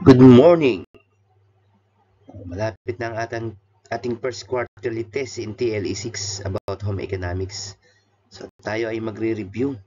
Good morning! Malapit na ang ating first quarterly test in TLE 6 about home economics. So tayo ay magre-review.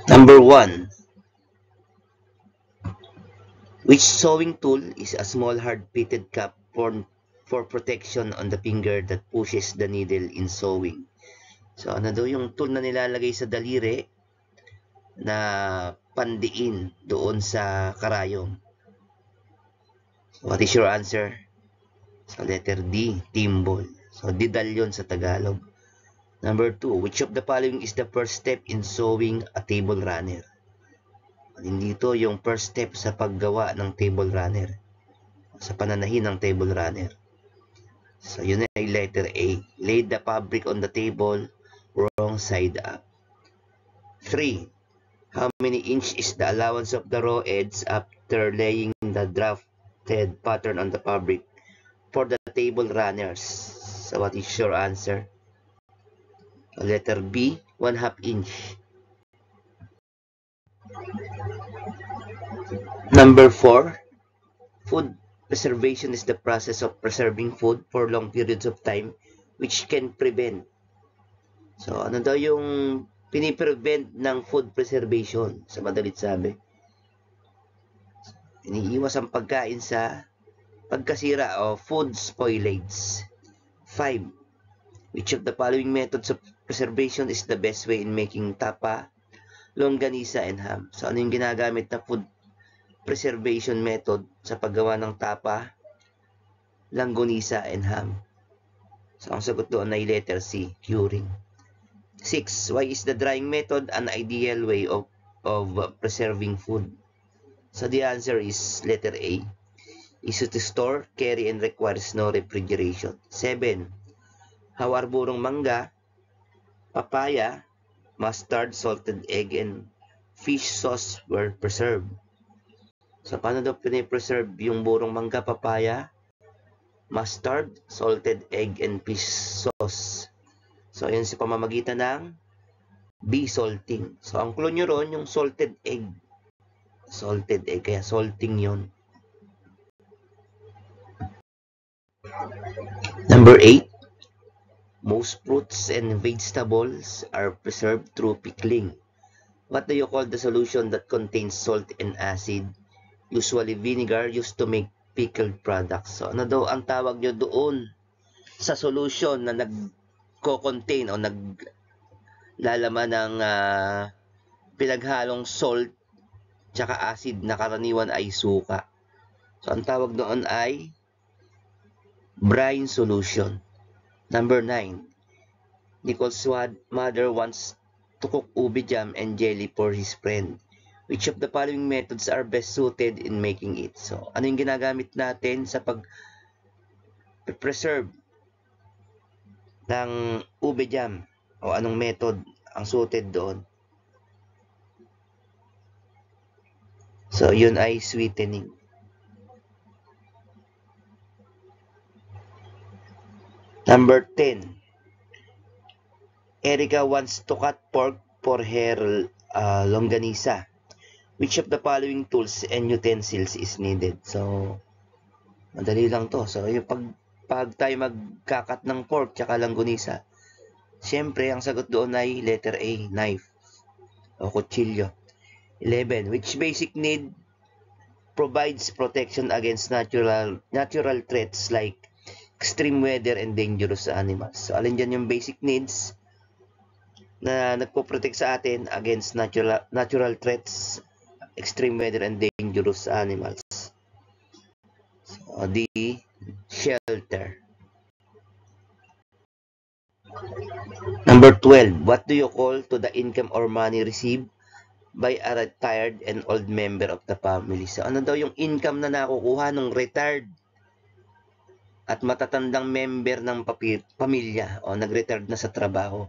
Number 1. Which sewing tool is a small hard-pitted cap for protection on the finger that pushes the needle in sewing? So ano daw yung tool na nilalagay sa daliri na pandiin doon sa karayom? So, what is your answer? So letter D, timbol. So didal yun sa Tagalog. Number 2, which of the following is the first step in sewing a table runner? Hindi ito yung first step sa paggawa ng table runner. Sa pananahin ng table runner. So yun ay letter A. Lay the fabric on the table, wrong side up. 3. How many inch is the allowance of the raw edge after laying the drafted pattern on the fabric for the table runners? So what is your answer? Letter B, 1/2 inch. Number 4, food preservation is the process of preserving food for long periods of time which can prevent. So ano daw yung piniprevent ng food preservation? Sa madalit sabi, iniiwas ang pagkain sa pagkasira o food spoilage. 5. Which of the following methods of preservation is the best way in making tapa, longganisa, and ham? So ano yung ginagamit na food preservation method sa paggawa ng tapa, longganisa, and ham? So ang sagot doon ay letter C, curing. 6. Why is the drying method an ideal way of preserving food? So the answer is letter A. Easy to store, carry, and requires no refrigeration. 7. How are burong mangga, papaya, mustard, salted egg, and fish sauce were preserved? So paano daw pinipreserve yung burong mangga, papaya, mustard, salted egg, and fish sauce? So yun sa pamamagitan ng desalting. So ang clue nyo ron yung salted egg. Salted egg, kaya salting yun. Number 8. Most fruits and vegetables are preserved through pickling. What do you call the solution that contains salt and acid? Usually vinegar used to make pickled products. So ano daw ang tawag nyo doon sa solution na nagko-contain o naglalaman ng pinaghalong salt tsaka acid na karaniwan ay suka? So ang tawag doon ay brine solution. Number 9. Nicole's mother wants to cook ubi jam and jelly for his friend. Which of the following methods are best suited in making it? So, ano yung ginagamit natin sa pag-preserve ng ubi jam? O anong method ang suited doon? So, yun ay sweetening. Number 10. Erica wants to cut pork for her longganisa. Which of the following tools and utensils is needed? So, madali lang to. So, yung pag tayo magkakat ng pork tsaka longganisa, siyempre, ang sagot doon ay letter A, knife o kutsilyo. 11. Which basic need provides protection against natural threats like extreme weather and dangerous animals? So, alin dyan yung basic needs na nagpo-protect sa atin against natural threats, extreme weather, and dangerous animals? So, the shelter. Number 12. What do you call to the income or money received by a retired and old member of the family? So, ano daw yung income na nakukuha ng retired at matatandang member ng pamilya o nag-retired na sa trabaho?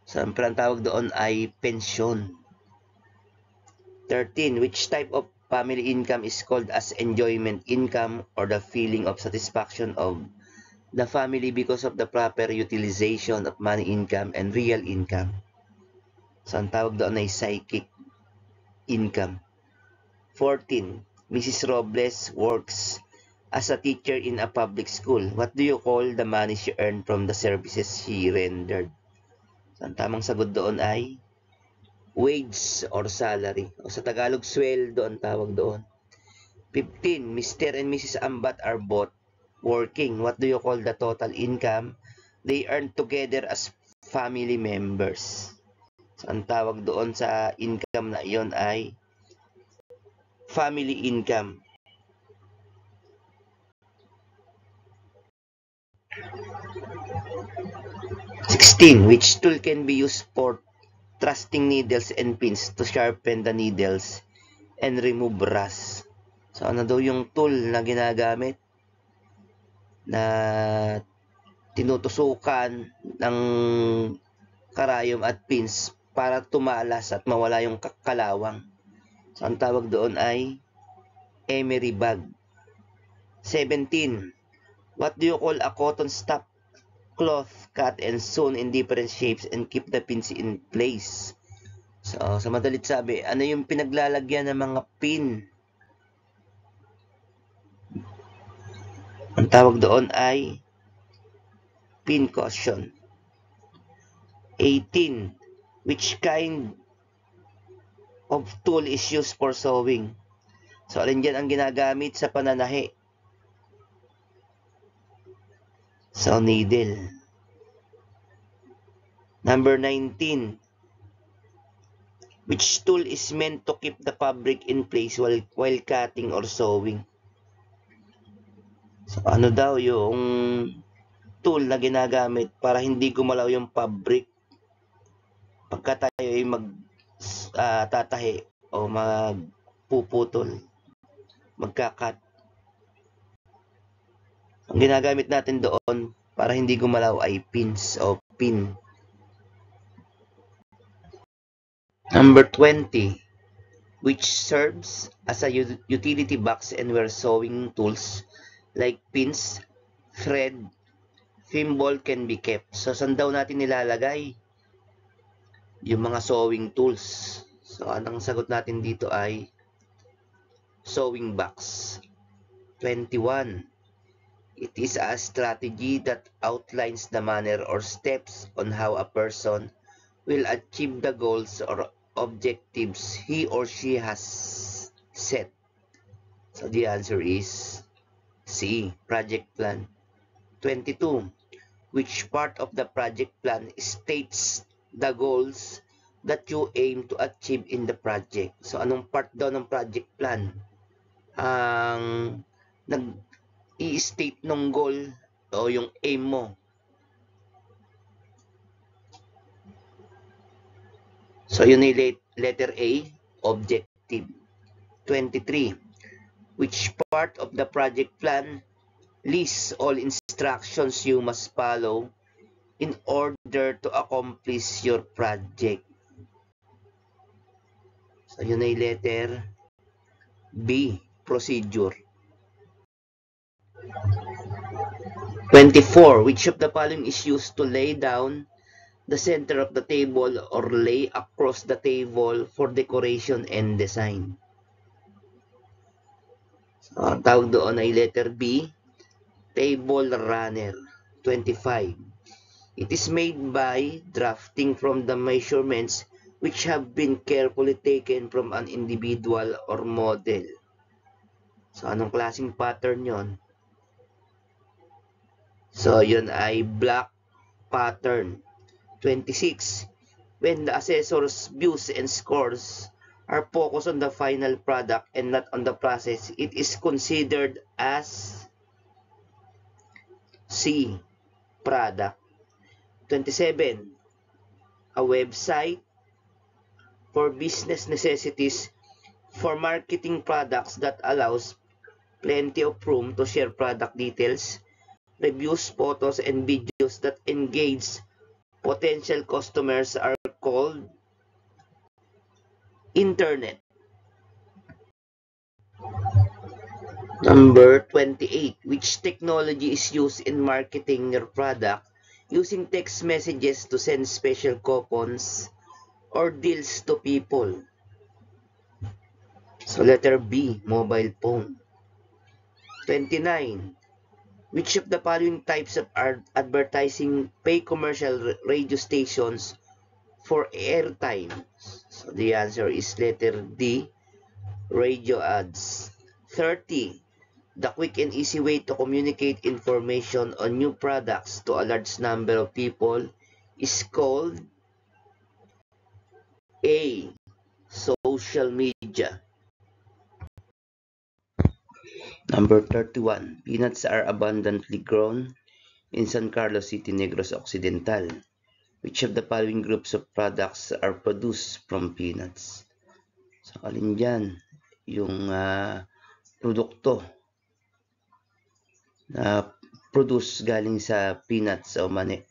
Siyempre, ang tawag doon ay pensyon. 13. Which type of family income is called as enjoyment income or the feeling of satisfaction of the family because of the proper utilization of money income and real income? So, ang tawag doon ay psychic income. 14. Mrs. Robles works as a teacher in a public school. What do you call the money she earned from the services she rendered? So, ang tamang sagot doon ay wage or salary. O sa Tagalog, sweldo ang tawag doon. 15. Mr. and Mrs. Ambat are both working. What do you call the total income they earn together as family members? So, ang tawag doon sa income na iyon ay family income. Which tool can be used for thrusting needles and pins to sharpen the needles and remove rust? So, ano daw yung tool na ginagamit na tinutusukan ng karayom at pins para tumalas at mawala yung kalawang? So, ang tawag doon ay emery bag. 17. What do you call a cotton stock cloth cut and sewn in different shapes and keep the pins in place? So, sa madalit sabi, ano yung pinaglalagyan ng mga pin? Ang tawag doon ay pin cushion. 18. Which kind of tool is used for sewing? So, alin dyan ang ginagamit sa pananahi? So, needle. Number 19. Which tool is meant to keep the fabric in place while cutting or sewing? So, ano daw yung tool na ginagamit para hindi gumalaw yung fabric pagka tayo ay tatahi o magpuputol, magkakat? Ang ginagamit natin doon para hindi gumalaw ay pins o pin. Number 20. Which serves as a utility box and where sewing tools like pins, thread, thimble can be kept. So, saan daw natin nilalagay yung mga sewing tools? So, anong sagot natin dito ay sewing box. 21. It is a strategy that outlines the manner or steps on how a person will achieve the goals or objectives he or she has set. So, the answer is C, project plan. 22. Which part of the project plan states the goals that you aim to achieve in the project? So, anong part daw ng project plan ang nag-i-state ng goal o yung aim mo? So, yun ay letter A, objective. 23. Which part of the project plan lists all instructions you must follow in order to accomplish your project? So, yun ay letter B, procedure. 24. Which of the following is used to lay down the center of the table or lay across the table for decoration and design? So, ang tawag doon ay letter B, table runner. 25. It is made by drafting from the measurements which have been carefully taken from an individual or model. So, anong klaseng pattern yon? So, yun ay block pattern. 26. When the assessor's views and scores are focused on the final product and not on the process, it is considered as C, product. 27. A website for business necessities for marketing products that allows plenty of room to share product details, reviews, photos, and videos that engage potential customers are called internet. Number 28. Which technology is used in marketing your product using text messages to send special coupons or deals to people? So letter B, mobile phone. 29. Which of the following types of advertising pay commercial radio stations for airtime? So the answer is letter D, radio ads. 30. The quick and easy way to communicate information on new products to a large number of people is called A, social media. Number 31. Peanuts are abundantly grown in San Carlos City, Negros Occidental. Which of the following groups of products are produced from peanuts? So, alin dyan? Yung produkto na produce galing sa peanuts o mani.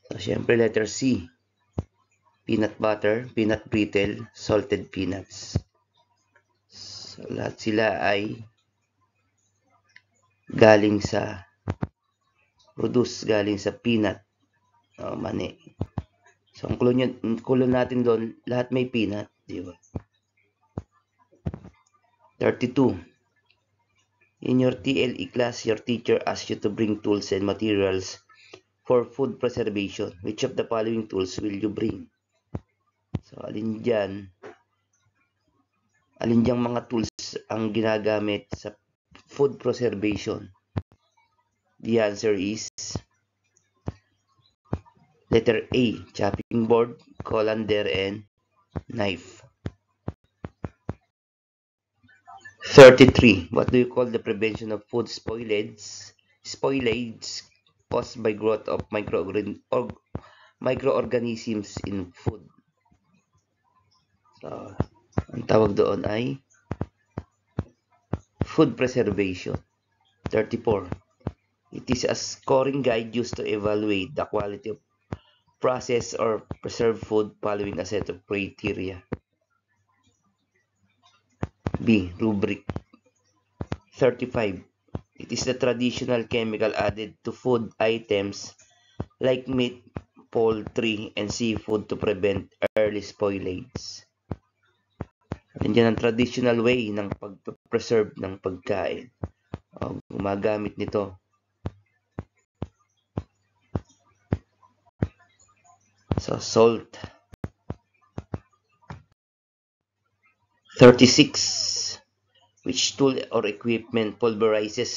So, syempre, letter C. Peanut butter, peanut brittle, salted peanuts. So, lahat sila ay produce galing sa peanut o mani. So, ang kulon natin doon, lahat may peanut, di ba? 32. In your TLE class, your teacher asks you to bring tools and materials for food preservation. Which of the following tools will you bring? So, alin diyang mga tools ang ginagamit sa food preservation? The answer is letter A, chopping board, colander, and knife. 33. What do you call the prevention of food spoilage caused by growth of microorganisms in food? So, ang tawag doon ay food preservation. 34. It is a scoring guide used to evaluate the quality of processed or preserved food following a set of criteria. B. Rubric. 35. It is the traditional chemical added to food items like meat, poultry, and seafood to prevent early spoilage. Nandiyan ang traditional way ng pag-preserve ng pagkain. Gumagamit nito. So, salt. 36. Which tool or equipment pulverizes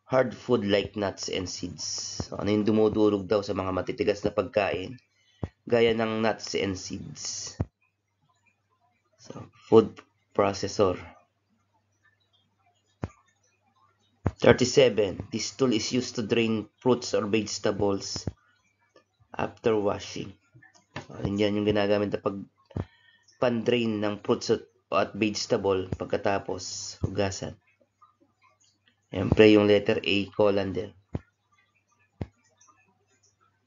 hard food like nuts and seeds? So, ano yung dumudurog daw sa mga matitigas na pagkain? Gaya ng nuts and seeds. So, food processor. 37. This tool is used to drain fruits or vegetables after washing. So, yan yung ginagamit na pan-drain ng fruits at vegetable pagkatapos hugasan. Siyempre yung letter A, colander.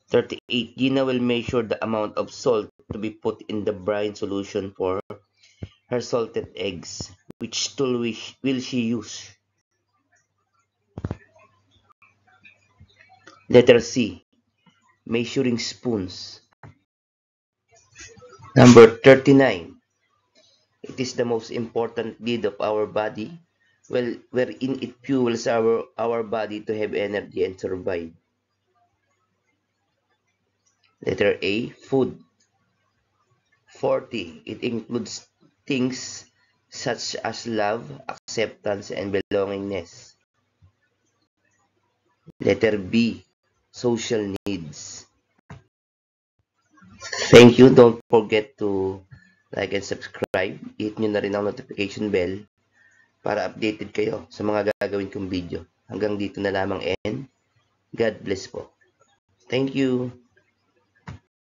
38. Gina will measure the amount of salt to be put in the brine solution for her salted eggs. Which tool will she use? Letter C, measuring spoons. Number 39. It is the most important deed of our body, wherein it fuels our body to have energy and survive. Letter A, food. 40. It includes things such as love, acceptance, and belongingness. Letter B, social needs. Thank you. Don't forget to like and subscribe. Hit nyo na rin ang notification bell para updated kayo sa mga gagawin kong video. Hanggang dito na lamang and God bless po. Thank you.